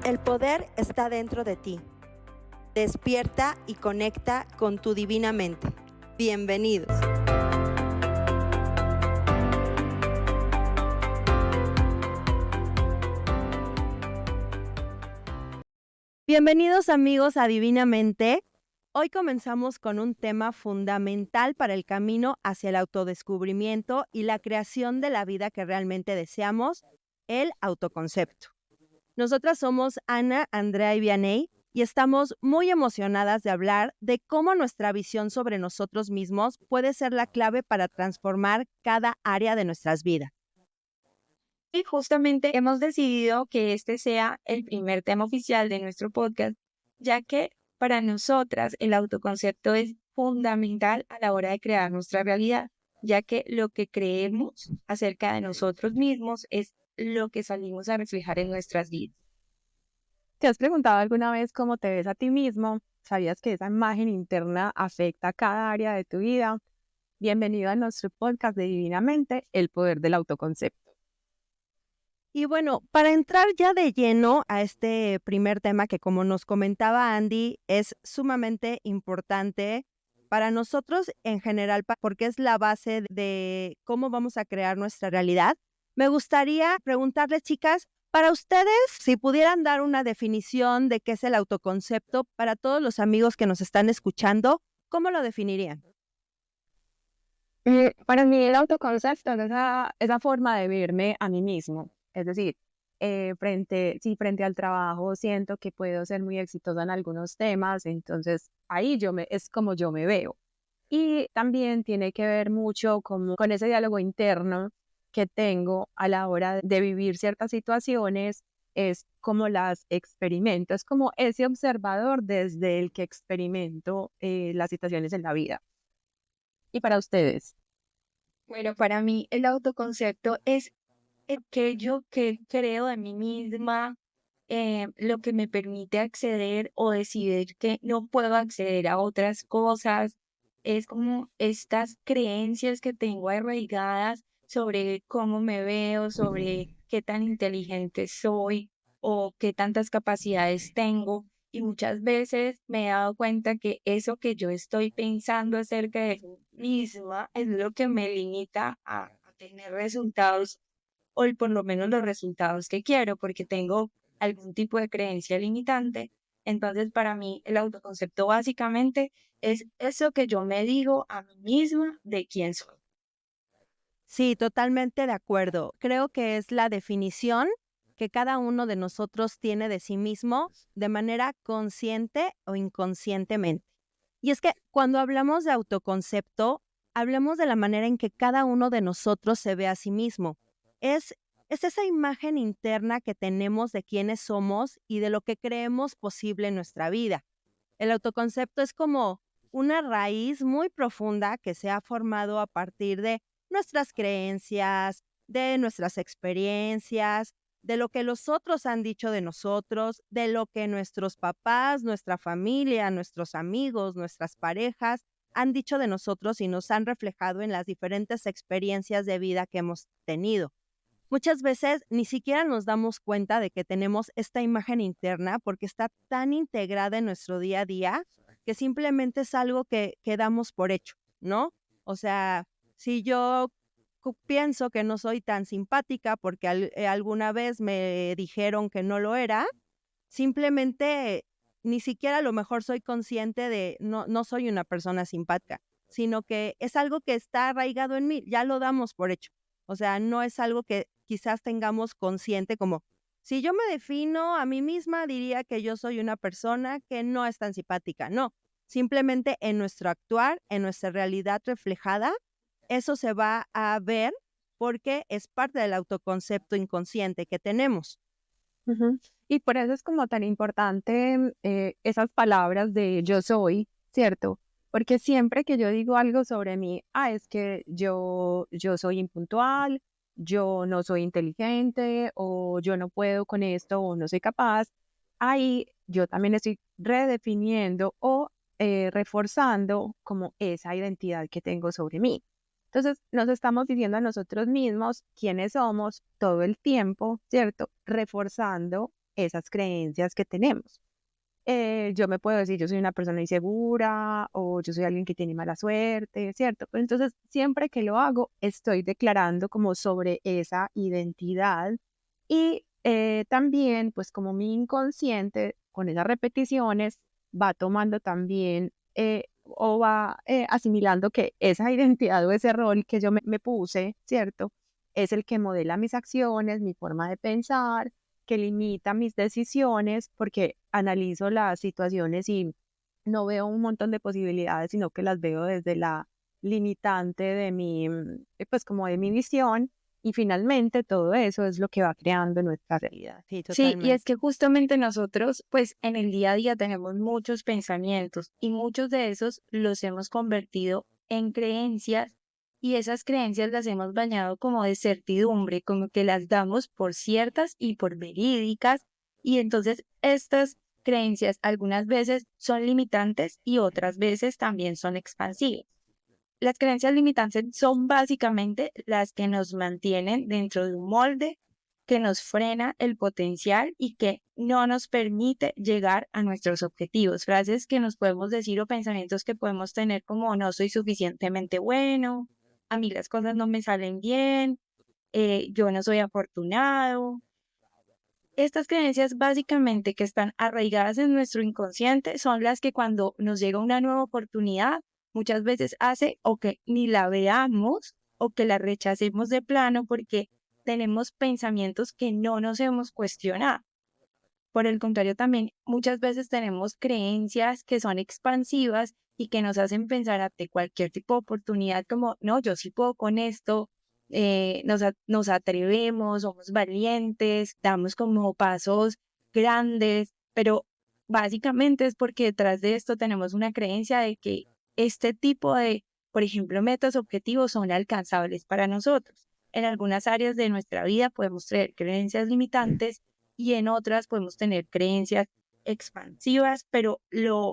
El poder está dentro de ti. Despierta y conecta con tu divina mente. Bienvenidos. Bienvenidos amigos a Divinamente. Hoy comenzamos con un tema fundamental para el camino hacia el autodescubrimiento y la creación de la vida que realmente deseamos, el autoconcepto. Nosotras somos Ana, Andrea y Vianey y estamos muy emocionadas de hablar de cómo nuestra visión sobre nosotros mismos puede ser la clave para transformar cada área de nuestras vidas. Y justamente hemos decidido que este sea el primer tema oficial de nuestro podcast, ya que para nosotras el autoconcepto es fundamental a la hora de crear nuestra realidad, ya que lo que creemos acerca de nosotros mismos es lo que salimos a reflejar en nuestras vidas. ¿Te has preguntado alguna vez cómo te ves a ti mismo? ¿Sabías que esa imagen interna afecta cada área de tu vida? Bienvenido a nuestro podcast de Divinamente, el poder del autoconcepto. Y bueno, para entrar ya de lleno a este primer tema que, como nos comentaba Andy, es sumamente importante para nosotros en general, porque es la base de cómo vamos a crear nuestra realidad. Me gustaría preguntarles, chicas, para ustedes, si pudieran dar una definición de qué es el autoconcepto para todos los amigos que nos están escuchando, ¿cómo lo definirían? Para mí el autoconcepto es esa forma de verme a mí mismo. Es decir, frente al trabajo siento que puedo ser muy exitosa en algunos temas, entonces ahí es como yo me veo. Y también tiene que ver mucho con ese diálogo interno que tengo a la hora de vivir ciertas situaciones, es como las experimento, es como ese observador desde el que experimento las situaciones en la vida. ¿Y para ustedes? Bueno, para mí el autoconcepto es aquello que creo de mí misma, lo que me permite acceder o decidir que no puedo acceder a otras cosas. Es como estas creencias que tengo arraigadas sobre cómo me veo, sobre qué tan inteligente soy o qué tantas capacidades tengo. Y muchas veces me he dado cuenta que eso que yo estoy pensando acerca de mí misma es lo que me limita a tener resultados o por lo menos los resultados que quiero, porque tengo algún tipo de creencia limitante. Entonces, para mí, el autoconcepto básicamente es eso que yo me digo a mí misma de quién soy. Sí, totalmente de acuerdo. Creo que es la definición que cada uno de nosotros tiene de sí mismo de manera consciente o inconscientemente. Y es que cuando hablamos de autoconcepto, hablamos de la manera en que cada uno de nosotros se ve a sí mismo. Es, es esa imagen interna que tenemos de quiénes somos y de lo que creemos posible en nuestra vida. El autoconcepto es como una raíz muy profunda que se ha formado a partir de nuestras creencias, de nuestras experiencias, de lo que los otros han dicho de nosotros, de lo que nuestros papás, nuestra familia, nuestros amigos, nuestras parejas han dicho de nosotros y nos han reflejado en las diferentes experiencias de vida que hemos tenido. Muchas veces ni siquiera nos damos cuenta de que tenemos esta imagen interna porque está tan integrada en nuestro día a día que simplemente es algo que damos por hecho, ¿no? O sea, si yo pienso que no soy tan simpática porque alguna vez me dijeron que no lo era, simplemente ni siquiera a lo mejor soy consciente de no soy una persona simpática, sino que es algo que está arraigado en mí, ya lo damos por hecho. O sea, no es algo que quizás tengamos consciente como, si yo me defino a mí misma, diría que yo soy una persona que no es tan simpática. No, simplemente en nuestro actuar, en nuestra realidad reflejada, eso se va a ver porque es parte del autoconcepto inconsciente que tenemos. Ujú. Y por eso es como tan importante esas palabras de yo soy, ¿cierto? Porque siempre que yo digo algo sobre mí, es que yo soy impuntual, yo no soy inteligente, o yo no puedo con esto, o no soy capaz, ahí yo también estoy redefiniendo o reforzando como esa identidad que tengo sobre mí. Entonces, nos estamos diciendo a nosotros mismos quiénes somos todo el tiempo, ¿cierto? Reforzando esas creencias que tenemos. Yo me puedo decir, yo soy una persona insegura o yo soy alguien que tiene mala suerte, ¿cierto? Pero entonces, siempre que lo hago, estoy declarando como sobre esa identidad y también, pues como mi inconsciente, con esas repeticiones, va tomando también o va asimilando que esa identidad o ese rol que yo me puse, ¿cierto? Es el que modela mis acciones, mi forma de pensar, que limita mis decisiones, porque analizo las situaciones y no veo un montón de posibilidades, sino que las veo desde la limitante de mi, pues como de mi visión, y finalmente todo eso es lo que va creando nuestra realidad. Sí, Sí, y es totalmente. que justamente nosotros, pues en el día a día tenemos muchos pensamientos y muchos de esos los hemos convertido en creencias y esas creencias las hemos bañado como de certidumbre, como que las damos por ciertas y por verídicas y entonces estas creencias algunas veces son limitantes y otras veces también son expansivas. Las creencias limitantes son básicamente las que nos mantienen dentro de un molde que nos frena el potencial y que no nos permite llegar a nuestros objetivos. Frases que nos podemos decir o pensamientos que podemos tener como no soy suficientemente bueno, a mí las cosas no me salen bien, yo no soy afortunado. Estas creencias básicamente que están arraigadas en nuestro inconsciente son las que cuando nos llega una nueva oportunidad muchas veces hace o que ni la veamos o que la rechacemos de plano porque tenemos pensamientos que no nos hemos cuestionado. Por el contrario, también muchas veces tenemos creencias que son expansivas y que nos hacen pensar ante cualquier tipo de oportunidad como, no, yo sí puedo con esto, nos atrevemos, somos valientes, damos como pasos grandes, pero básicamente es porque detrás de esto tenemos una creencia de que este tipo de, por ejemplo, metas, objetivos son alcanzables para nosotros. En algunas áreas de nuestra vida podemos tener creencias limitantes y en otras podemos tener creencias expansivas, pero lo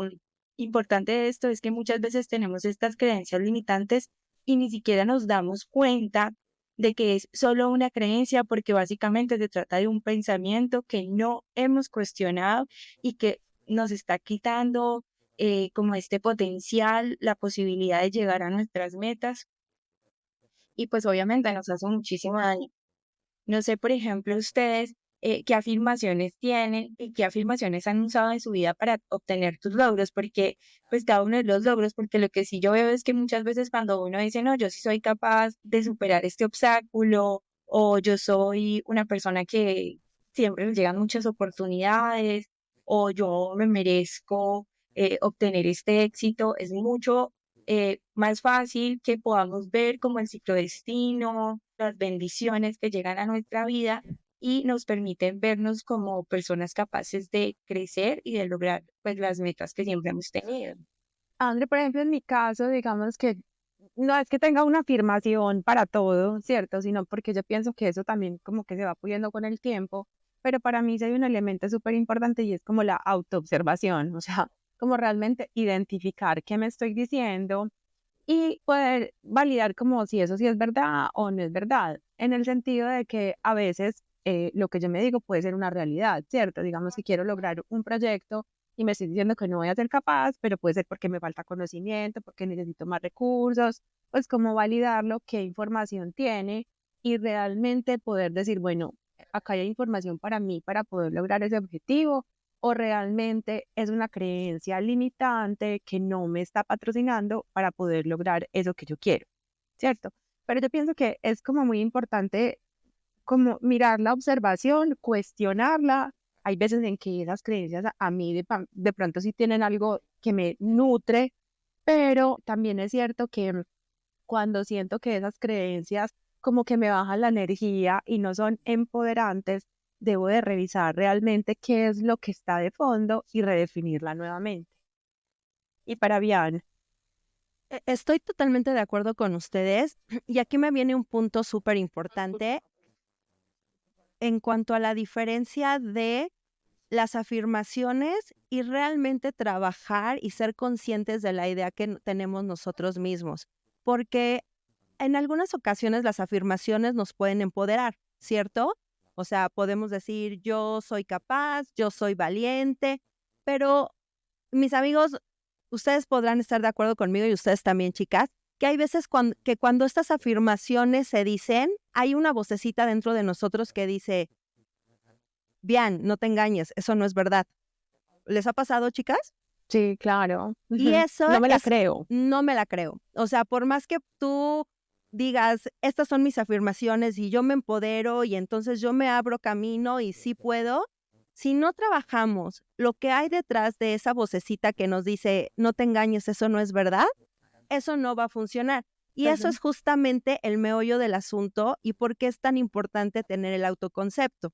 importante de esto es que muchas veces tenemos estas creencias limitantes y ni siquiera nos damos cuenta de que es solo una creencia porque básicamente se trata de un pensamiento que no hemos cuestionado y que nos está quitando como este potencial, la posibilidad de llegar a nuestras metas y pues obviamente nos hace muchísimo daño. No sé, por ejemplo, ustedes qué afirmaciones tienen y qué afirmaciones han usado en su vida para obtener tus logros, porque pues cada uno de los logros, porque lo que sí yo veo es que muchas veces cuando uno dice, no, yo sí soy capaz de superar este obstáculo o yo soy una persona que siempre le llegan muchas oportunidades o yo me merezco obtener este éxito, es mucho más fácil que podamos ver como el ciclodestino, las bendiciones que llegan a nuestra vida y nos permiten vernos como personas capaces de crecer y de lograr pues las metas que siempre hemos tenido. André, por ejemplo, en mi caso, digamos que no es que tenga una afirmación para todo, ¿cierto? Sino porque yo pienso que eso también como que se va puliendo con el tiempo, pero para mí sí hay un elemento súper importante y es como la autoobservación, o sea, como realmente identificar qué me estoy diciendo y poder validar como si eso sí es verdad o no es verdad, en el sentido de que a veces lo que yo me digo puede ser una realidad, ¿cierto? Digamos que quiero lograr un proyecto y me estoy diciendo que no voy a ser capaz, pero puede ser porque me falta conocimiento, porque necesito más recursos, pues como validarlo, qué información tiene y realmente poder decir, bueno, acá hay información para mí para poder lograr ese objetivo o realmente es una creencia limitante que no me está patrocinando para poder lograr eso que yo quiero, ¿cierto? Pero yo pienso que es como muy importante como mirar la observación, cuestionarla. Hay veces en que esas creencias a mí de pronto sí tienen algo que me nutre, pero también es cierto que cuando siento que esas creencias como que me bajan la energía y no son empoderantes, debo de revisar realmente qué es lo que está de fondo y redefinirla nuevamente. Y para Bian, Estoy totalmente de acuerdo con ustedes y aquí me viene un punto súper importante en cuanto a la diferencia de las afirmaciones y realmente trabajar y ser conscientes de la idea que tenemos nosotros mismos, porque en algunas ocasiones las afirmaciones nos pueden empoderar, ¿cierto? O sea, podemos decir, yo soy capaz, yo soy valiente, pero mis amigos, ustedes podrán estar de acuerdo conmigo y ustedes también, chicas, que hay veces que cuando estas afirmaciones se dicen, hay una vocecita dentro de nosotros que dice, bien, no te engañes, eso no es verdad. ¿Les ha pasado, chicas? Sí, claro. Y eso No me la es, creo. no me la creo. O sea, por más que tú digas, estas son mis afirmaciones y yo me empodero y entonces yo me abro camino y sí puedo, si no trabajamos lo que hay detrás de esa vocecita que nos dice, no te engañes, eso no es verdad, eso no va a funcionar. Y eso es justamente el meollo del asunto y por qué es tan importante tener el autoconcepto.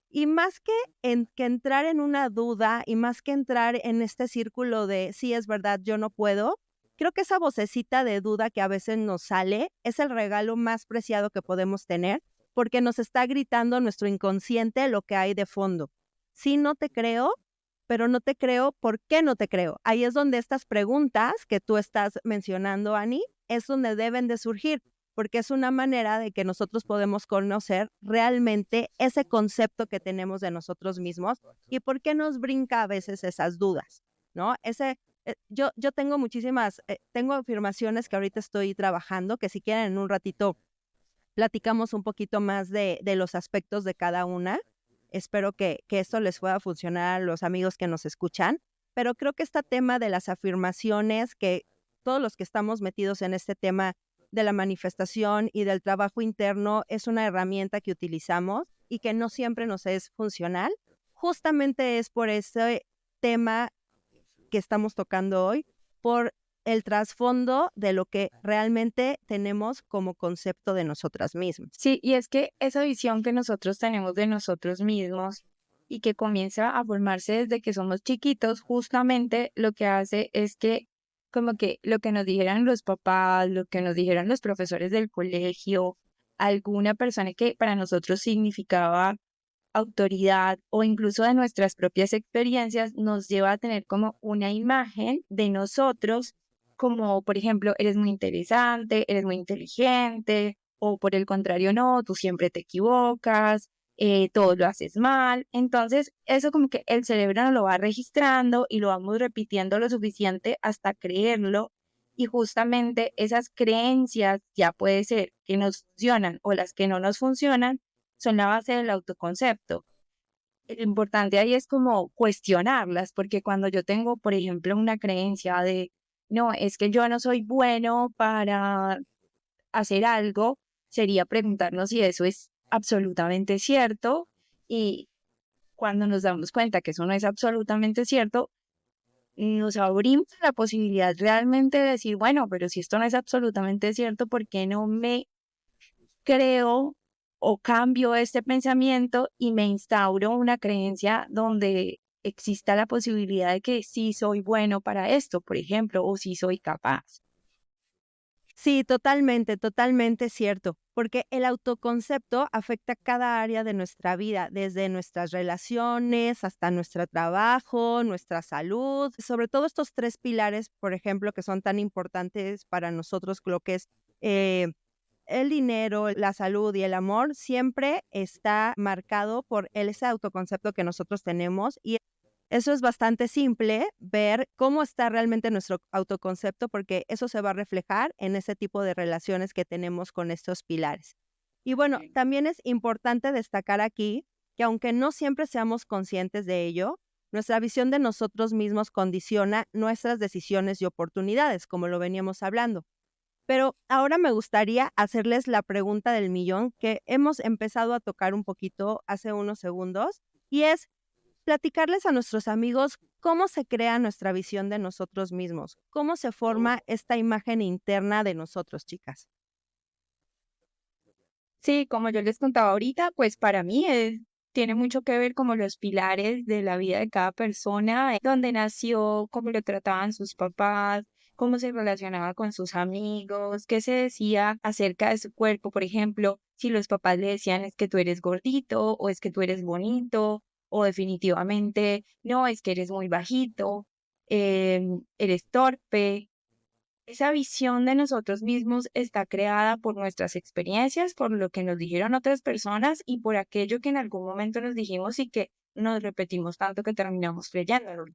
Y más que entrar en una duda y más que entrar en este círculo de sí es verdad, yo no puedo, creo que esa vocecita de duda que a veces nos sale es el regalo más preciado que podemos tener porque nos está gritando nuestro inconsciente lo que hay de fondo. Sí, no te creo, pero no te creo, ¿por qué no te creo? Ahí es donde estas preguntas que tú estás mencionando, Ani, es donde deben de surgir porque es una manera de que nosotros podemos conocer realmente ese concepto que tenemos de nosotros mismos y por qué nos brinca a veces esas dudas, ¿no? Yo tengo muchísimas, tengo afirmaciones que ahorita estoy trabajando, que si quieren en un ratito platicamos un poquito más de los aspectos de cada una. Espero que esto les pueda funcionar a los amigos que nos escuchan, pero creo que este tema de las afirmaciones, que todos los que estamos metidos en este tema de la manifestación y del trabajo interno es una herramienta que utilizamos y que no siempre nos es funcional. Justamente es por ese tema que estamos tocando hoy, por el trasfondo de lo que realmente tenemos como concepto de nosotras mismas. Sí, y es que esa visión que nosotros tenemos de nosotros mismos y que comienza a formarse desde que somos chiquitos, justamente lo que hace es que como que lo que nos dijeran los papás, lo que nos dijeran los profesores del colegio, alguna persona que para nosotros significaba autoridad o incluso de nuestras propias experiencias, nos lleva a tener como una imagen de nosotros, como por ejemplo, eres muy interesante, eres muy inteligente, o por el contrario, no, tú siempre te equivocas, todo lo haces mal. Entonces, eso como que el cerebro nos lo va registrando y lo vamos repitiendo lo suficiente hasta creerlo. Y justamente esas creencias, ya puede ser que nos funcionan o las que no nos funcionan, son la base del autoconcepto. Lo importante ahí es como cuestionarlas, porque cuando yo tengo, por ejemplo, una creencia de, no, es que yo no soy bueno para hacer algo, sería preguntarnos si eso es absolutamente cierto y cuando nos damos cuenta que eso no es absolutamente cierto, nos abrimos a la posibilidad realmente de decir, bueno, pero si esto no es absolutamente cierto, ¿por qué no me creo o cambio este pensamiento y me instauro una creencia donde exista la posibilidad de que sí soy bueno para esto, por ejemplo, o sí soy capaz? Sí, totalmente, totalmente cierto, porque el autoconcepto afecta cada área de nuestra vida, desde nuestras relaciones hasta nuestro trabajo, nuestra salud, sobre todo estos tres pilares, por ejemplo, que son tan importantes para nosotros, lo que es eh, el dinero, la salud y el amor, siempre está marcado por ese autoconcepto que nosotros tenemos y eso es bastante simple, ver cómo está realmente nuestro autoconcepto, porque eso se va a reflejar en ese tipo de relaciones que tenemos con estos pilares. Y bueno, también es importante destacar aquí que aunque no siempre seamos conscientes de ello, nuestra visión de nosotros mismos condiciona nuestras decisiones y oportunidades, como lo veníamos hablando. Pero ahora me gustaría hacerles la pregunta del millón que hemos empezado a tocar un poquito hace unos segundos, y es platicarles a nuestros amigos cómo se crea nuestra visión de nosotros mismos, cómo se forma esta imagen interna de nosotros, chicas. Sí, como yo les contaba ahorita, pues para mí tiene mucho que ver como los pilares de la vida de cada persona, dónde nació, cómo lo trataban sus papás, cómo se relacionaba con sus amigos, qué se decía acerca de su cuerpo, por ejemplo, si los papás le decían es que tú eres gordito o es que tú eres bonito o definitivamente no, es que eres muy bajito, eres torpe. Esa visión de nosotros mismos está creada por nuestras experiencias, por lo que nos dijeron otras personas y por aquello que en algún momento nos dijimos y que nos repetimos tanto que terminamos creyéndolo.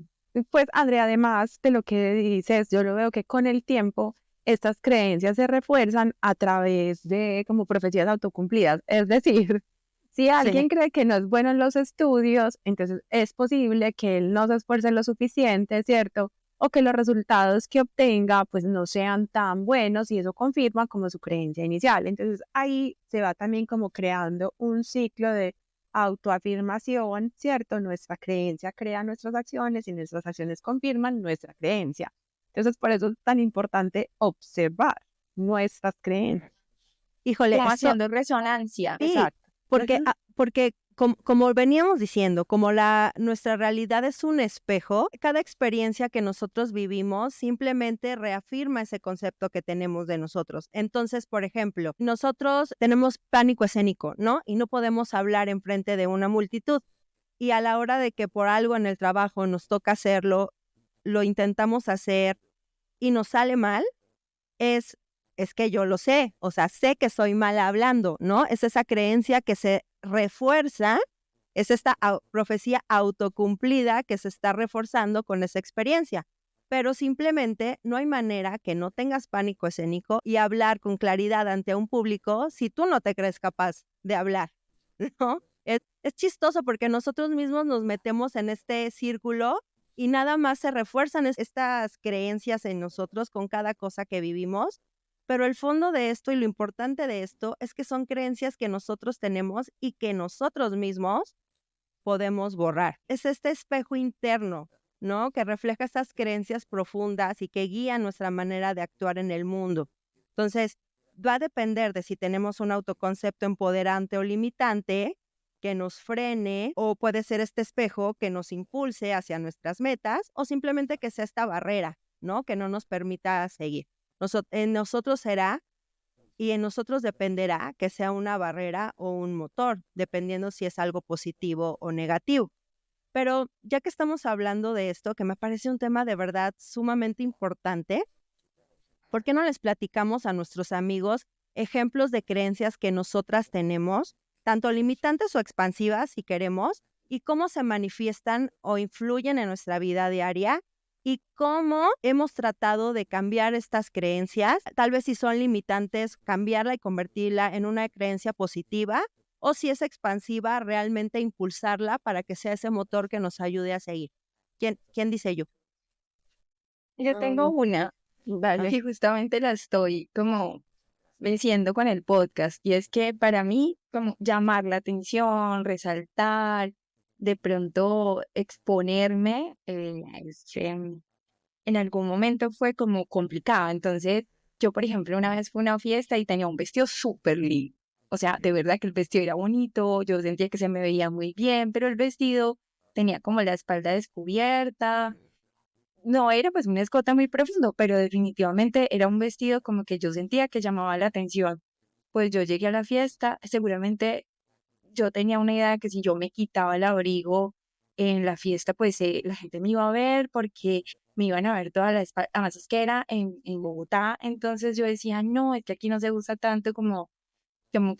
Pues, Andrea, además de lo que dices, yo lo veo que con el tiempo estas creencias se refuerzan a través de como profecías autocumplidas. Es decir, si alguien Sí. cree que no es bueno en los estudios, entonces es posible que él no se esfuerce lo suficiente, ¿cierto? O que los resultados que obtenga pues no sean tan buenos y eso confirma como su creencia inicial. Entonces ahí se va también como creando un ciclo de autoafirmación, ¿cierto? Nuestra creencia crea nuestras acciones y nuestras acciones confirman nuestra creencia. Entonces, por eso es tan importante observar nuestras creencias. Híjole, Como esto haciendo resonancia. sí, Exacto. porque, Ujú. porque como veníamos diciendo, como nuestra realidad es un espejo, cada experiencia que nosotros vivimos simplemente reafirma ese concepto que tenemos de nosotros. Entonces, por ejemplo, nosotros tenemos pánico escénico, ¿no? Y no podemos hablar enfrente de una multitud. Y a la hora de que por algo en el trabajo nos toca hacerlo, lo intentamos hacer y nos sale mal, es que yo lo sé, o sea, sé que soy mala hablando, ¿no? Es esa creencia que se refuerza, es esta profecía autocumplida que se está reforzando con esa experiencia. Pero simplemente no hay manera que no tengas pánico escénico y hablar con claridad ante un público si tú no te crees capaz de hablar, ¿no? Es chistoso porque nosotros mismos nos metemos en este círculo y nada más se refuerzan estas creencias en nosotros con cada cosa que vivimos, pero el fondo de esto y lo importante de esto es que son creencias que nosotros tenemos y que nosotros mismos podemos borrar. Es este espejo interno, ¿no? Que refleja estas creencias profundas y que guían nuestra manera de actuar en el mundo. Entonces, va a depender de si tenemos un autoconcepto empoderante o limitante que nos frene, o puede ser este espejo que nos impulse hacia nuestras metas, o simplemente que sea esta barrera, ¿no? Que no nos permita seguir. En nosotros será y en nosotros dependerá que sea una barrera o un motor, dependiendo si es algo positivo o negativo. Pero ya que estamos hablando de esto, que me parece un tema de verdad sumamente importante, ¿por qué no les platicamos a nuestros amigos ejemplos de creencias que nosotras tenemos, tanto limitantes o expansivas si queremos, y cómo se manifiestan o influyen en nuestra vida diaria? Y cómo hemos tratado de cambiar estas creencias, tal vez si son limitantes, cambiarla y convertirla en una creencia positiva, o si es expansiva, realmente impulsarla para que sea ese motor que nos ayude a seguir. ¿Quién dice yo? Yo tengo una Dale. que justamente la estoy como venciendo con el podcast y es que para mí como llamar la atención, resaltar, de pronto exponerme, en algún momento fue como complicado. Entonces, yo, por ejemplo, una vez fue a una fiesta y tenía un vestido súper lindo. O sea, de verdad que el vestido era bonito, yo sentía que se me veía muy bien, pero el vestido tenía como la espalda descubierta. No era pues un escote muy profundo, pero definitivamente era un vestido como que yo sentía que llamaba la atención. Pues yo llegué a la fiesta, seguramente yo tenía una idea de que si yo me quitaba el abrigo en la fiesta, pues la gente me iba a ver porque me iban a ver toda la espalda. Además es que era en Bogotá, entonces yo decía, no, es que aquí no se usa tanto como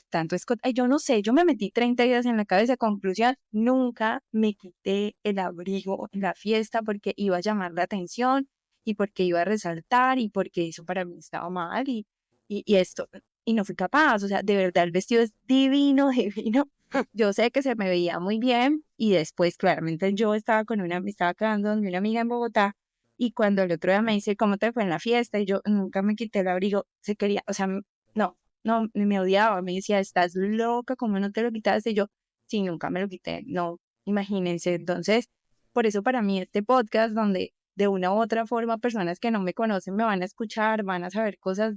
tanto escote. Ay, yo no sé, yo me metí 30 ideas en la cabeza. Conclusión, nunca me quité el abrigo en la fiesta porque iba a llamar la atención y porque iba a resaltar y porque eso para mí estaba mal y esto. Y no fui capaz, o sea, de verdad el vestido es divino, divino. Yo sé que se me veía muy bien y después claramente yo me estaba quedando con una amiga en Bogotá y cuando el otro día me dice, ¿cómo te fue en la fiesta? Y yo nunca me quité el abrigo, se quería, o sea, no. No, me odiaba, me decía, estás loca, ¿cómo no te lo quitaste? Y yo, sí, nunca me lo quité, no, imagínense. Entonces, por eso para mí este podcast, donde de una u otra forma personas que no me conocen me van a escuchar, van a saber cosas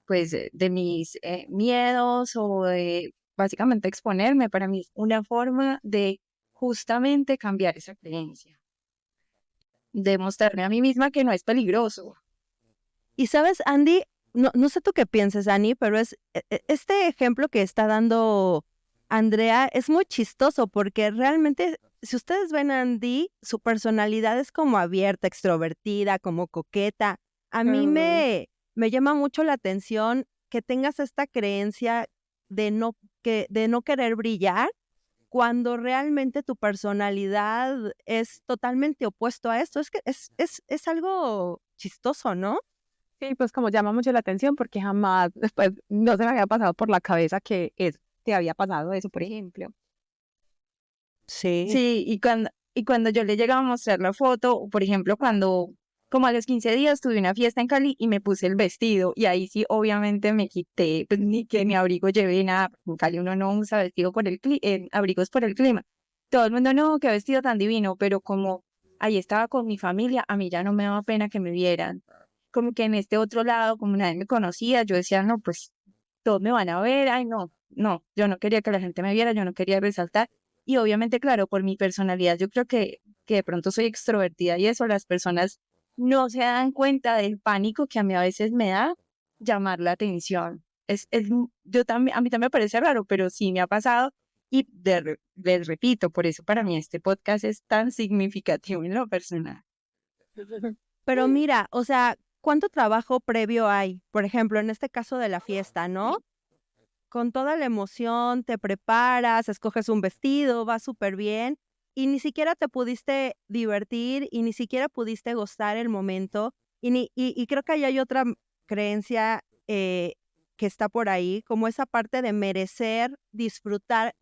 pues, de mis miedos o de básicamente exponerme, para mí es una forma de justamente cambiar esa creencia, demostrarme a mí misma que no es peligroso. Y sabes, Andy, no sé tú qué piensas, Annie, pero este ejemplo que está dando Andrea es muy chistoso porque realmente, si ustedes ven a Andy, su personalidad es como abierta, extrovertida, como coqueta. a mí me llama mucho la atención que tengas esta creencia de no querer brillar cuando realmente tu personalidad es totalmente opuesto a esto. Es que es algo chistoso, ¿no? Sí, pues como llama mucho la atención porque jamás después no se me había pasado por la cabeza que te había pasado eso, por ejemplo. Sí. Sí, y cuando yo le llegaba a mostrar la foto, o por ejemplo, cuando como a los 15 días tuve una fiesta en Cali y me puse el vestido, y ahí sí obviamente me quité, pues ni que mi abrigo lleve nada, porque en Cali uno no usa vestido por abrigos por el clima. Todo el mundo, no, qué vestido tan divino, pero como ahí estaba con mi familia, a mí ya no me daba pena que me vieran. Como que en este otro lado, como nadie me conocía, yo decía, no, pues todos me van a ver, ay, no, no, yo no quería que la gente me viera, yo no quería resaltar. Y obviamente, claro, por mi personalidad, yo creo que de pronto soy extrovertida y eso, las personas no se dan cuenta del pánico que a mí a veces me da llamar la atención. Yo también, a mí también me parece raro, pero sí me ha pasado y les repito, por eso para mí este podcast es tan significativo en lo personal. Pero mira, o sea, ¿cuánto trabajo previo hay? Por ejemplo, en este caso de la fiesta, ¿no? Con toda la emoción, te preparas, escoges un vestido, va súper bien y ni siquiera te pudiste divertir y ni siquiera pudiste gozar el momento. Y creo que ahí hay otra creencia que está por ahí, como esa parte de merecer, disfrutar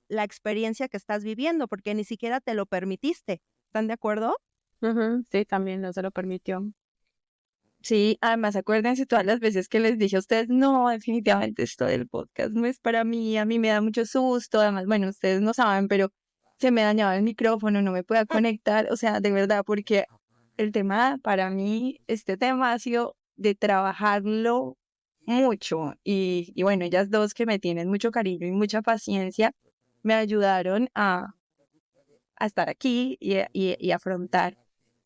la experiencia que estás viviendo, porque ni siquiera te lo permitiste. ¿Están de acuerdo? Sí, también no se lo permitió. Sí, además acuérdense todas las veces que les dije a ustedes, no, definitivamente esto del podcast no es para mí, a mí me da mucho susto, además, bueno, ustedes no saben, pero se me dañaba el micrófono, no me podía conectar, o sea, de verdad, porque el tema, para mí, este tema ha sido de trabajarlo mucho y bueno, ellas dos que me tienen mucho cariño y mucha paciencia, me ayudaron a estar aquí y afrontar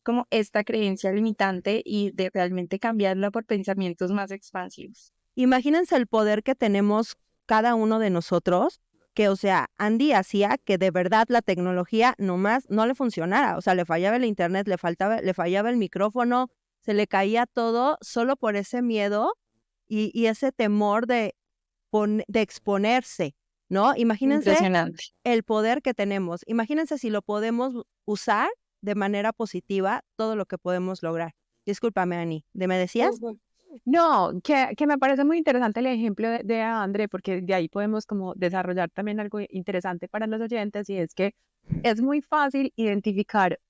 como esta creencia limitante y de realmente cambiarla por pensamientos más expansivos. Imagínense el poder que tenemos cada uno de nosotros, que, o sea, Andy hacía que de verdad la tecnología nomás no le funcionara, o sea, le fallaba el internet, le fallaba el micrófono, se le caía todo solo por ese miedo y ese temor de exponerse, ¿no? Imagínense Impresionante. el poder que tenemos, imagínense si lo podemos usar de manera positiva, todo lo que podemos lograr. Discúlpame, Ani, ¿me decías? No, que me parece muy interesante el ejemplo de André, porque de ahí podemos como desarrollar también algo interesante para los oyentes, y es que es muy fácil identificar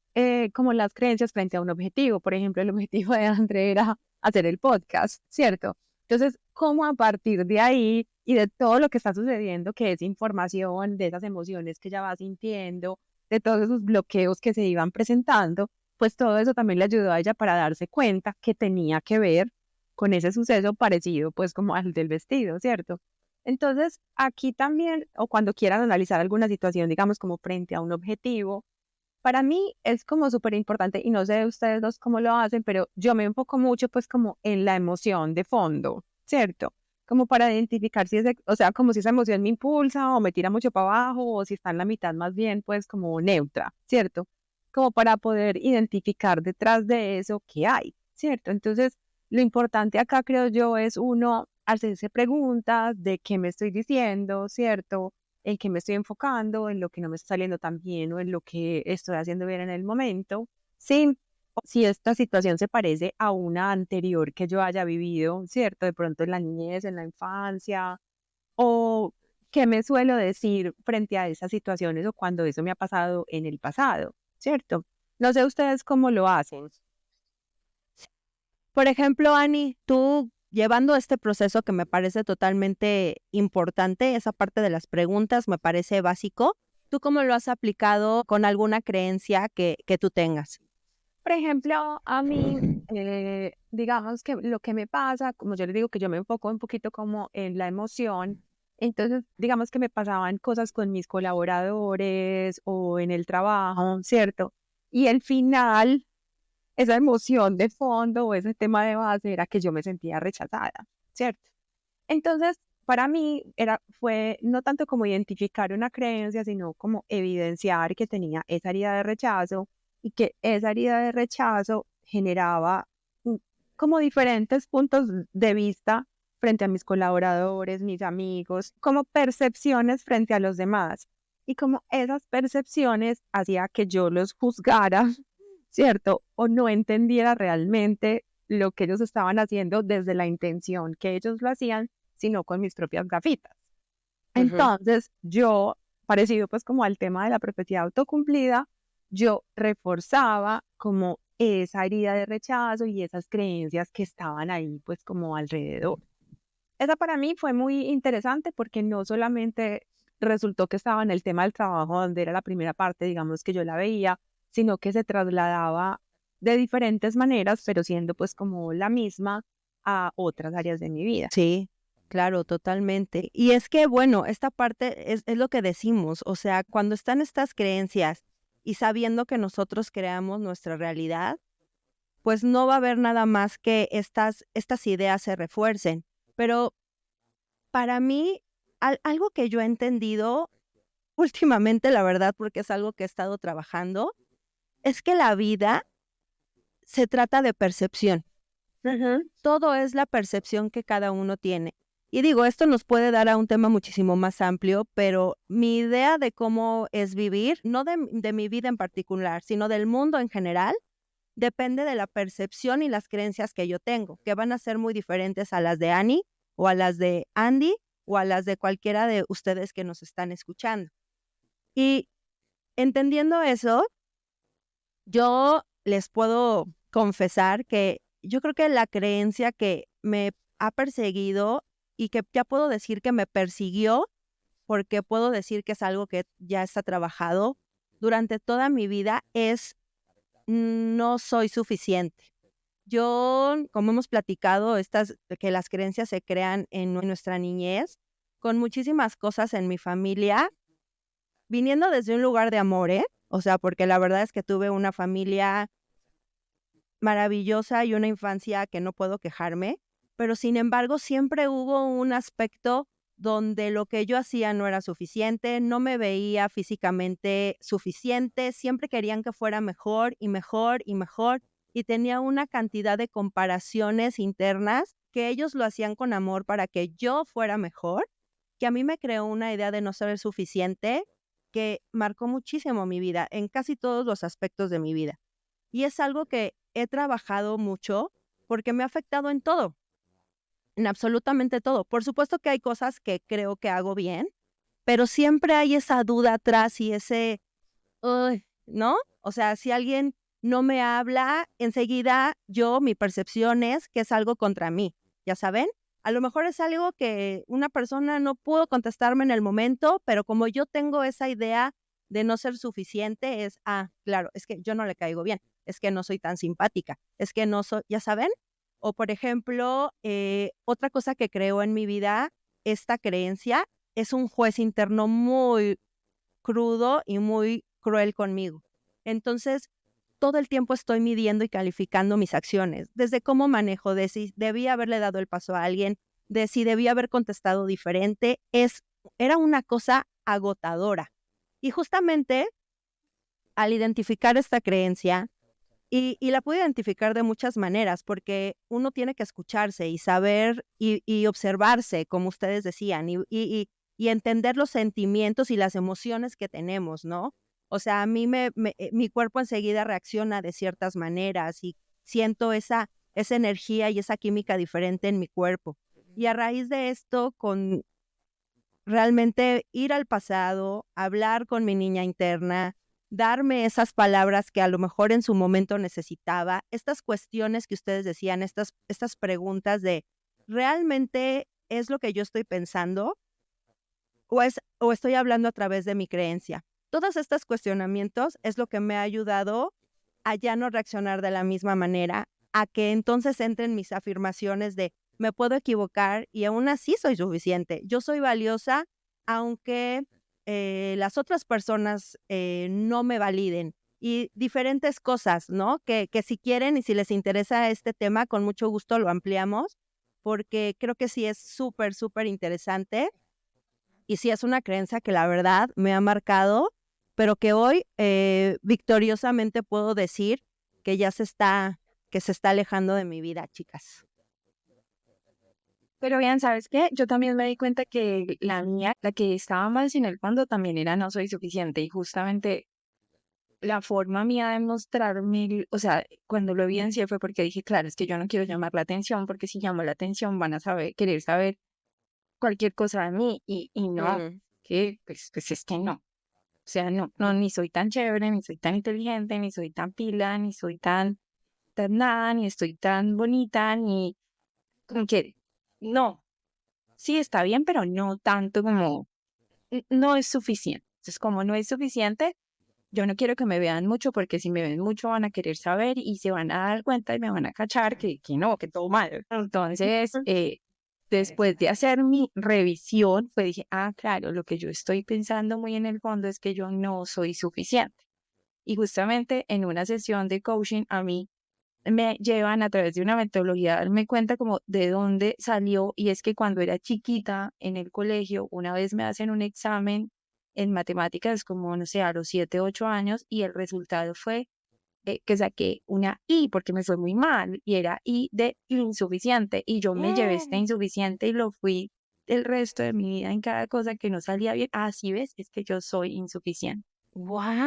como las creencias frente a un objetivo. Por ejemplo, el objetivo de André era hacer el podcast, ¿cierto? Entonces, ¿cómo a partir de ahí y de todo lo que está sucediendo, que es información, de esas emociones que ella va sintiendo, de todos esos bloqueos que se iban presentando, pues todo eso también le ayudó a ella para darse cuenta que tenía que ver con ese suceso parecido pues como al del vestido, ¿cierto? Entonces, aquí también, o cuando quieran analizar alguna situación, digamos como frente a un objetivo, para mí es como súper importante, y no sé ustedes dos cómo lo hacen, pero yo me enfoco mucho pues como en la emoción de fondo, ¿cierto? Como para identificar si es, o sea, como si esa emoción me impulsa o me tira mucho para abajo, o si está en la mitad más bien pues como neutra, ¿cierto? Como para poder identificar detrás de eso qué hay, ¿cierto? Entonces, lo importante acá creo yo es uno hacerse preguntas de qué me estoy diciendo, ¿cierto? En qué me estoy enfocando, en lo que no me está saliendo tan bien o en lo que estoy haciendo bien en el momento, sin si esta situación se parece a una anterior que yo haya vivido, ¿cierto? De pronto en la niñez, en la infancia, o qué me suelo decir frente a esas situaciones o cuando eso me ha pasado en el pasado, ¿cierto? No sé ustedes cómo lo hacen. Por ejemplo, Ani, tú llevando este proceso que me parece totalmente importante, esa parte de las preguntas me parece básico, ¿tú cómo lo has aplicado con alguna creencia que tú tengas? Por ejemplo, a mí, digamos que lo que me pasa, como yo les digo que yo me enfoco un poquito como en la emoción, entonces digamos que me pasaban cosas con mis colaboradores o en el trabajo, ¿cierto? Y al final, esa emoción de fondo o ese tema de base era que yo me sentía rechazada, ¿cierto? Entonces, para mí fue no tanto como identificar una creencia, sino como evidenciar que tenía esa herida de rechazo y que esa herida de rechazo generaba como diferentes puntos de vista frente a mis colaboradores, mis amigos, como percepciones frente a los demás. Y como esas percepciones hacía que yo los juzgara, ¿cierto? O no entendiera realmente lo que ellos estaban haciendo desde la intención que ellos lo hacían, sino con mis propias gafitas. Entonces, yo, parecido pues como al tema de la profecía autocumplida, yo reforzaba como esa herida de rechazo y esas creencias que estaban ahí pues como alrededor. Esa para mí fue muy interesante porque no solamente resultó que estaba en el tema del trabajo, donde era la primera parte, digamos, que yo la veía, sino que se trasladaba de diferentes maneras, pero siendo pues como la misma a otras áreas de mi vida. Sí, claro, totalmente. Y es que, bueno, esta parte es lo que decimos, o sea, cuando están estas creencias y sabiendo que nosotros creamos nuestra realidad, pues no va a haber nada más que estas ideas se refuercen. Pero para mí, algo que yo he entendido últimamente, la verdad, porque es algo que he estado trabajando, es que la vida se trata de percepción. Todo es la percepción que cada uno tiene. Y digo, esto nos puede dar a un tema muchísimo más amplio, pero mi idea de cómo es vivir, no de mi vida en particular, sino del mundo en general, depende de la percepción y las creencias que yo tengo, que van a ser muy diferentes a las de Annie o a las de Andy o a las de cualquiera de ustedes que nos están escuchando. Y entendiendo eso, yo les puedo confesar que yo creo que la creencia que me ha perseguido y que ya puedo decir que me persiguió, porque puedo decir que es algo que ya está trabajado durante toda mi vida, es no soy suficiente. Yo, como hemos platicado, que las creencias se crean en nuestra niñez, con muchísimas cosas en mi familia, viniendo desde un lugar de amor, o sea, porque la verdad es que tuve una familia maravillosa y una infancia que no puedo quejarme, pero sin embargo siempre hubo un aspecto donde lo que yo hacía no era suficiente, no me veía físicamente suficiente, siempre querían que fuera mejor y mejor y mejor, y tenía una cantidad de comparaciones internas que ellos lo hacían con amor para que yo fuera mejor, que a mí me creó una idea de no ser suficiente que marcó muchísimo mi vida, en casi todos los aspectos de mi vida. Y es algo que he trabajado mucho porque me ha afectado en todo, en absolutamente todo. Por supuesto que hay cosas que creo que hago bien, pero siempre hay esa duda atrás y ese, "Uy", ¿no? O sea, si alguien no me habla, enseguida mi percepción es que es algo contra mí, ¿ya saben? A lo mejor es algo que una persona no pudo contestarme en el momento, pero como yo tengo esa idea de no ser suficiente, claro, es que yo no le caigo bien, es que no soy tan simpática, es que no soy, ¿ya saben? O por ejemplo, otra cosa que creo en mi vida, esta creencia es un juez interno muy crudo y muy cruel conmigo. Entonces, todo el tiempo estoy midiendo y calificando mis acciones, desde cómo manejo, de si debí haberle dado el paso a alguien, de si debí haber contestado diferente, era una cosa agotadora. Y justamente al identificar esta creencia, y la puedo identificar de muchas maneras, porque uno tiene que escucharse y saber y observarse, como ustedes decían, y entender los sentimientos y las emociones que tenemos, ¿no? O sea, a mí mi cuerpo enseguida reacciona de ciertas maneras y siento esa energía y esa química diferente en mi cuerpo. Y a raíz de esto, con realmente ir al pasado, hablar con mi niña interna, darme esas palabras que a lo mejor en su momento necesitaba, estas cuestiones que ustedes decían, estas preguntas de, ¿realmente es lo que yo estoy pensando? ¿O estoy hablando a través de mi creencia? Todos estos cuestionamientos es lo que me ha ayudado a ya no reaccionar de la misma manera, a que entonces entren mis afirmaciones de, me puedo equivocar y aún así soy suficiente. Yo soy valiosa, aunque las otras personas no me validen. Y diferentes cosas, ¿no? Que si quieren y si les interesa este tema, con mucho gusto lo ampliamos, porque creo que sí es súper, súper interesante. Y sí es una creencia que la verdad me ha marcado, pero que hoy victoriosamente puedo decir que ya se está que se está alejando de mi vida, chicas. Pero bien, ¿sabes qué? Yo también me di cuenta que la mía, la que estaba más en el fondo, también era no soy suficiente. Y justamente la forma mía de mostrarme, o sea, cuando lo evidencié fue porque dije, claro, es que yo no quiero llamar la atención, porque si llamo la atención van a querer saber cualquier cosa de mí. Y no, que pues es que no. O sea, no, ni soy tan chévere, ni soy tan inteligente, ni soy tan pila, ni soy tan nada, ni estoy tan bonita, ni como que no. Sí, está bien, pero no tanto como, no es suficiente. Entonces, como no es suficiente, yo no quiero que me vean mucho porque si me ven mucho van a querer saber y se van a dar cuenta y me van a cachar que no, que todo mal. Entonces, después de hacer mi revisión, pues dije, claro, lo que yo estoy pensando muy en el fondo es que yo no soy suficiente. Y justamente en una sesión de coaching a mí me llevan a través de una metodología a darme cuenta como de dónde salió, y es que cuando era chiquita en el colegio, una vez me hacen un examen en matemáticas como, no sé, a los 7, 8 años, y el resultado fue que saqué una I porque me fue muy mal, y era I de insuficiente, y yo me llevé este insuficiente y lo fui el resto de mi vida en cada cosa que no salía bien. Sí ves, es que yo soy insuficiente.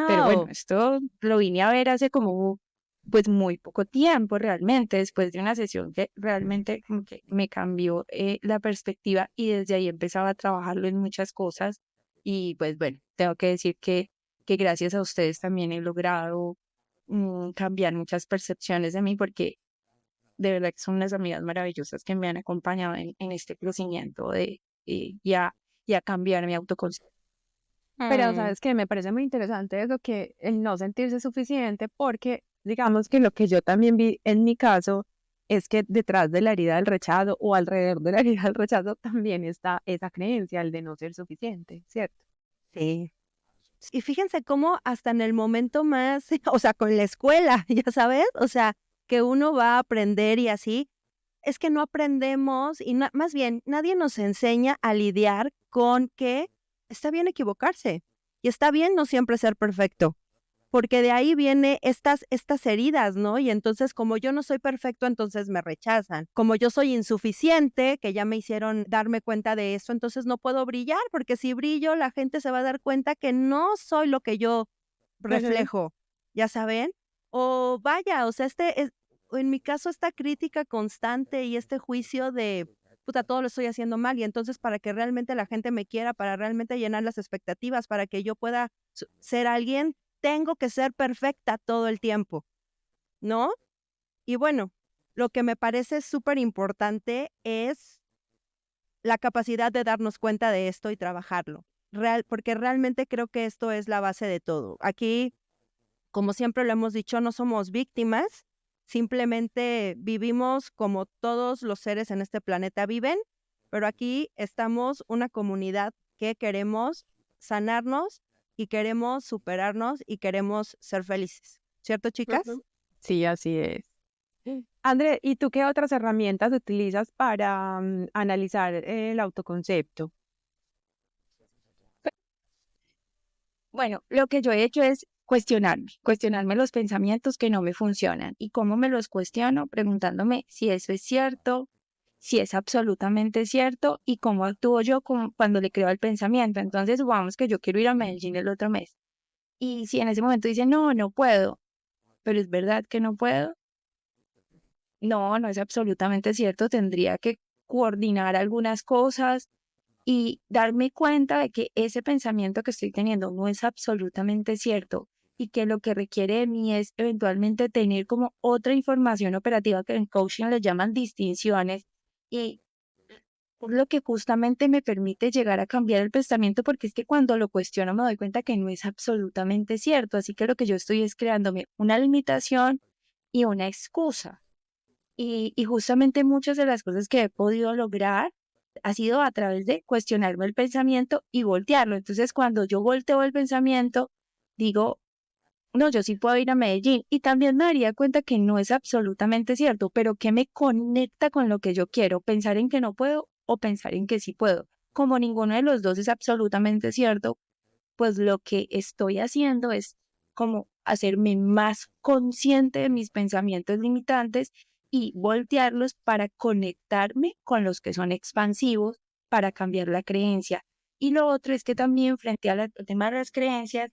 Pero bueno, ¡Wow! esto lo vine a ver hace como, pues muy poco tiempo realmente, después de una sesión que realmente como que me cambió la perspectiva, y desde ahí empezaba a trabajarlo en muchas cosas. Y pues bueno, tengo que decir que gracias a ustedes también he logrado cambiar muchas percepciones de mí, porque de verdad que son unas amigas maravillosas que me han acompañado en este crecimiento y a cambiar mi autoconcepto. Pero sabes que me parece muy interesante eso, que el no sentirse suficiente, porque digamos que lo que yo también vi en mi caso es que detrás de la herida del rechazo o alrededor de la herida del rechazo también está esa creencia, el de no ser suficiente, ¿cierto? Sí. Y fíjense cómo hasta en el momento más, o sea, con la escuela, ya sabes, o sea, que uno va a aprender y así, es que no aprendemos y más bien nadie nos enseña a lidiar con que está bien equivocarse y está bien no siempre ser perfecto, porque de ahí viene estas heridas, ¿no? Y entonces, como yo no soy perfecto, entonces me rechazan. Como yo soy insuficiente, que ya me hicieron darme cuenta de eso, entonces no puedo brillar, porque si brillo, la gente se va a dar cuenta que no soy lo que yo Ujú. reflejo, ¿ya saben? O vaya, o sea, en mi caso, esta crítica constante y este juicio de, puta, todo lo estoy haciendo mal, y entonces para que realmente la gente me quiera, para realmente llenar las expectativas, para que yo pueda ser alguien, tengo que ser perfecta todo el tiempo, ¿no? Y bueno, lo que me parece súper importante es la capacidad de darnos cuenta de esto y trabajarlo. Porque realmente creo que esto es la base de todo. Aquí, como siempre lo hemos dicho, no somos víctimas, simplemente vivimos como todos los seres en este planeta viven, pero aquí estamos una comunidad que queremos sanarnos y queremos superarnos y queremos ser felices. ¿Cierto, chicas? Ujú. Sí, así es. André, ¿y tú qué otras herramientas utilizas para analizar el autoconcepto? Bueno, lo que yo he hecho es cuestionarme los pensamientos que no me funcionan. ¿Y cómo me los cuestiono? Preguntándome si eso es cierto, si es absolutamente cierto, y cómo actúo yo cuando le creo al pensamiento. Entonces, supongamos que yo quiero ir a Medellín el otro mes. Y si en ese momento dice, no, no puedo, pero es verdad que no puedo, no es absolutamente cierto. Tendría que coordinar algunas cosas y darme cuenta de que ese pensamiento que estoy teniendo no es absolutamente cierto, y que lo que requiere de mí es eventualmente tener como otra información operativa que en coaching le llaman distinciones, y es lo que justamente me permite llegar a cambiar el pensamiento, porque es que cuando lo cuestiono me doy cuenta que no es absolutamente cierto. Así que lo que yo estoy es creándome una limitación y una excusa. Y justamente muchas de las cosas que he podido lograr ha sido a través de cuestionarme el pensamiento y voltearlo. Entonces, cuando yo volteo el pensamiento, digo, no, yo sí puedo ir a Medellín. Y también me daría cuenta que no es absolutamente cierto, pero que me conecta con lo que yo quiero, pensar en que no puedo o pensar en que sí puedo. Como ninguno de los dos es absolutamente cierto, pues lo que estoy haciendo es como hacerme más consciente de mis pensamientos limitantes y voltearlos para conectarme con los que son expansivos, para cambiar la creencia. Y lo otro es que también frente al tema de las creencias,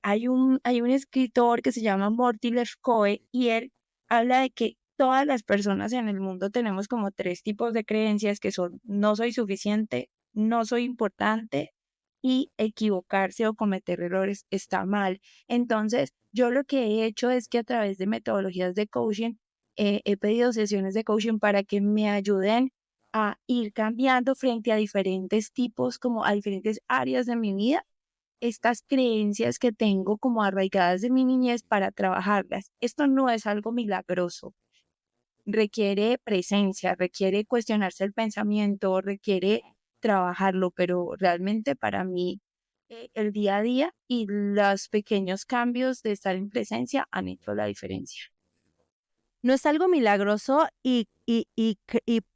hay un escritor que se llama Mortimer Coe y él habla de que todas las personas en el mundo tenemos como 3 tipos de creencias que son no soy suficiente, no soy importante y equivocarse o cometer errores está mal. Entonces, yo lo que he hecho es que a través de metodologías de coaching, he pedido sesiones de coaching para que me ayuden a ir cambiando frente a diferentes tipos, como a diferentes áreas de mi vida, estas creencias que tengo como arraigadas de mi niñez para trabajarlas. Esto no es algo milagroso, requiere presencia, requiere cuestionarse el pensamiento, requiere trabajarlo, pero realmente para mí el día a día y los pequeños cambios de estar en presencia han hecho la diferencia. No es algo milagroso y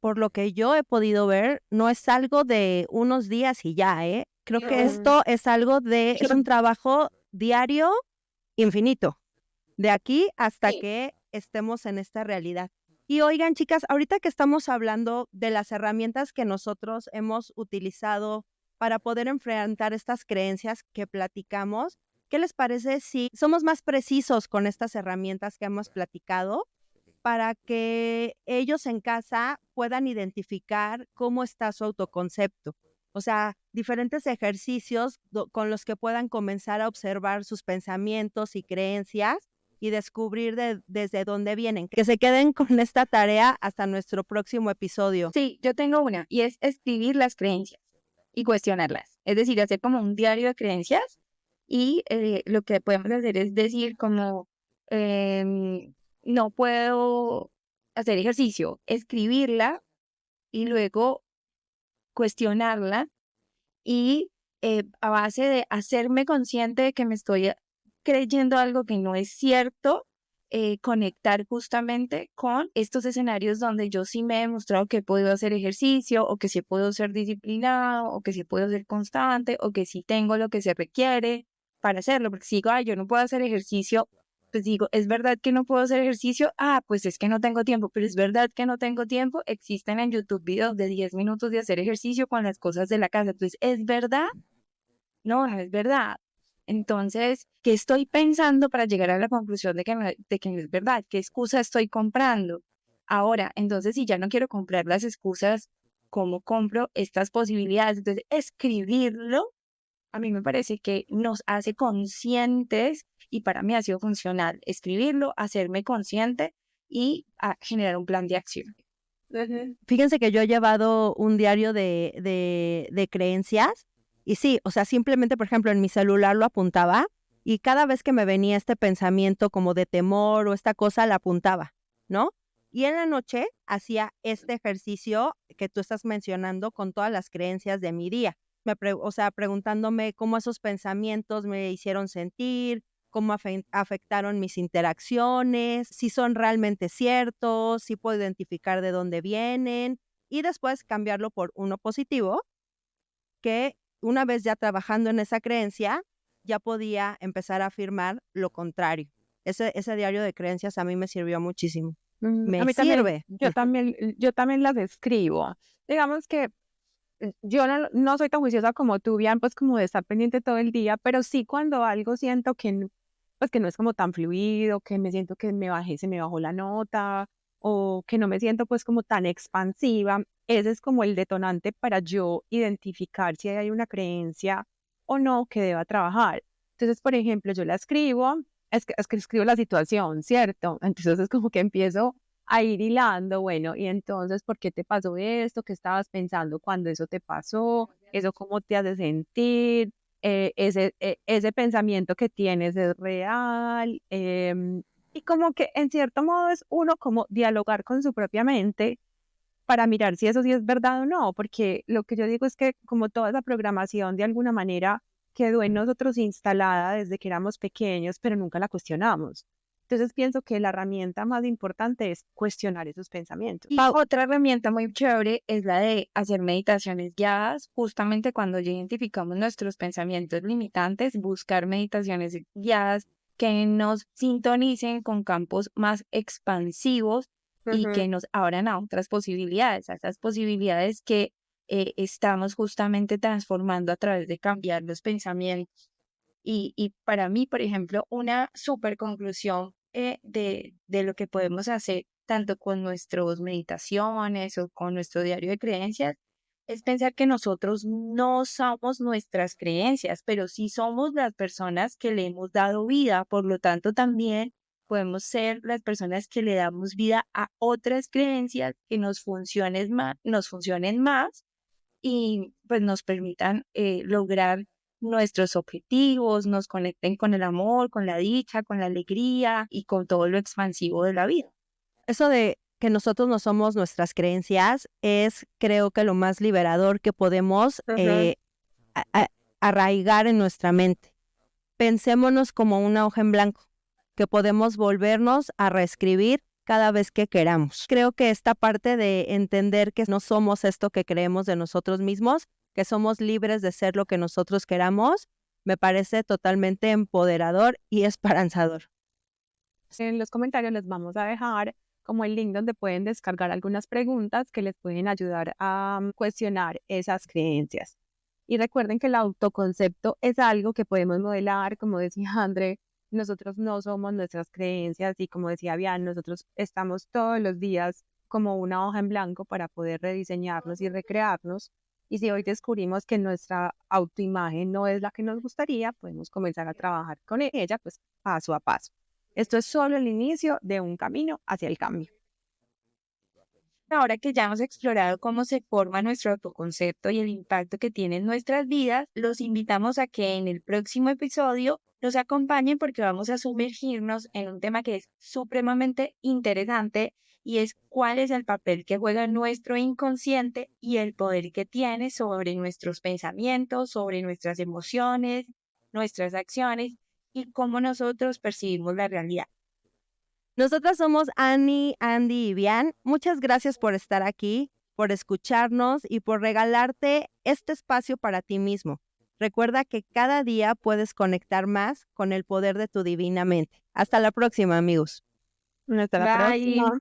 por lo que yo he podido ver, no es algo de unos días y ya, ¿eh? Creo que esto es algo es un trabajo diario infinito, de aquí hasta Sí. que estemos en esta realidad. Y oigan, chicas, ahorita que estamos hablando de las herramientas que nosotros hemos utilizado para poder enfrentar estas creencias que platicamos, ¿qué les parece si somos más precisos con estas herramientas que hemos platicado para que ellos en casa puedan identificar cómo está su autoconcepto? O sea, diferentes ejercicios con los que puedan comenzar a observar sus pensamientos y creencias y descubrir desde dónde vienen. Que se queden con esta tarea hasta nuestro próximo episodio. Sí, yo tengo una y es escribir las creencias y cuestionarlas. Es decir, hacer como un diario de creencias y lo que podemos hacer es decir como no puedo hacer ejercicio, escribirla y luego cuestionarla y a base de hacerme consciente de que me estoy creyendo algo que no es cierto, conectar justamente con estos escenarios donde yo sí me he demostrado que he podido hacer ejercicio o que sí puedo ser disciplinado o que sí puedo ser constante o que sí tengo lo que se requiere para hacerlo, porque si digo, ay, yo no puedo hacer ejercicio, pues digo, ¿es verdad que no puedo hacer ejercicio? Ah, pues es que no tengo tiempo, pero es verdad que no tengo tiempo. Existen en YouTube videos de 10 minutos de hacer ejercicio con las cosas de la casa. Entonces, ¿es verdad? No, no es verdad. Entonces, ¿qué estoy pensando para llegar a la conclusión de que no es verdad? ¿Qué excusa estoy comprando? Ahora, entonces, si ya no quiero comprar las excusas, ¿cómo compro estas posibilidades? Entonces, escribirlo a mí me parece que nos hace conscientes y para mí ha sido funcional escribirlo, hacerme consciente y generar un plan de acción. Fíjense que yo he llevado un diario de creencias y sí, o sea, simplemente, por ejemplo, en mi celular lo apuntaba y cada vez que me venía este pensamiento como de temor o esta cosa, la apuntaba, ¿no? Y en la noche hacía este ejercicio que tú estás mencionando con todas las creencias de mi día. O sea, preguntándome cómo esos pensamientos me hicieron sentir, cómo afectaron mis interacciones, si son realmente ciertos, si puedo identificar de dónde vienen y después cambiarlo por uno positivo, que una vez ya trabajando en esa creencia, ya podía empezar a afirmar lo contrario. Ese diario de creencias a mí me sirvió muchísimo. A Me mí también, sirve. yo también las escribo. Digamos que yo no soy tan juiciosa como tú, bien, pues como de estar pendiente todo el día, pero sí cuando algo siento que, pues que no es como tan fluido, que me siento que se me bajó la nota, o que no me siento pues como tan expansiva, ese es como el detonante para yo identificar si hay una creencia o no que deba trabajar. Entonces, por ejemplo, yo la escribo, es que escribo la situación, ¿cierto? Entonces es como que empiezo a ir hilando, bueno, y entonces, ¿por qué te pasó esto? ¿Qué estabas pensando cuando eso te pasó? ¿Eso cómo te hace sentir? Ese pensamiento que tienes es real. Y como que en cierto modo es uno como dialogar con su propia mente para mirar si eso sí es verdad o no, porque lo que yo digo es que como toda esa programación de alguna manera quedó en nosotros instalada desde que éramos pequeños, pero nunca la cuestionamos. Entonces pienso que la herramienta más importante es cuestionar esos pensamientos. Y otra herramienta muy chévere es la de hacer meditaciones guiadas, justamente cuando ya identificamos nuestros pensamientos limitantes, buscar meditaciones guiadas que nos sintonicen con campos más expansivos y que nos abran a otras posibilidades, a esas posibilidades que estamos justamente transformando a través de cambiar los pensamientos. Y para mí, por ejemplo, una super conclusión de lo que podemos hacer tanto con nuestras meditaciones o con nuestro diario de creencias es pensar que nosotros no somos nuestras creencias, pero sí somos las personas que le hemos dado vida. Por lo tanto, también podemos ser las personas que le damos vida a otras creencias que nos funcionen más y pues nos permitan lograr nuestros objetivos, nos conecten con el amor, con la dicha, con la alegría y con todo lo expansivo de la vida. Eso de que nosotros no somos nuestras creencias es, creo que lo más liberador que podemos arraigar en nuestra mente. Pensémonos como una hoja en blanco, que podemos volvernos a reescribir cada vez que queramos. Creo que esta parte de entender que no somos esto que creemos de nosotros mismos, que somos libres de ser lo que nosotros queramos, me parece totalmente empoderador y esperanzador. En los comentarios les vamos a dejar como el link donde pueden descargar algunas preguntas que les pueden ayudar a cuestionar esas creencias. Y recuerden que el autoconcepto es algo que podemos modelar, como decía André, nosotros no somos nuestras creencias y como decía Bian, nosotros estamos todos los días como una hoja en blanco para poder rediseñarnos y recrearnos. Y si hoy descubrimos que nuestra autoimagen no es la que nos gustaría, podemos comenzar a trabajar con ella, pues paso a paso. Esto es solo el inicio de un camino hacia el cambio. Ahora que ya hemos explorado cómo se forma nuestro autoconcepto y el impacto que tiene en nuestras vidas, los invitamos a que en el próximo episodio nos acompañen porque vamos a sumergirnos en un tema que es supremamente interesante y es cuál es el papel que juega nuestro inconsciente y el poder que tiene sobre nuestros pensamientos, sobre nuestras emociones, nuestras acciones y cómo nosotros percibimos la realidad. Nosotras somos Annie, Andy y Bian. Muchas gracias por estar aquí, por escucharnos y por regalarte este espacio para ti mismo. Recuerda que cada día puedes conectar más con el poder de tu divina mente. Hasta la próxima, amigos. Hasta la próxima.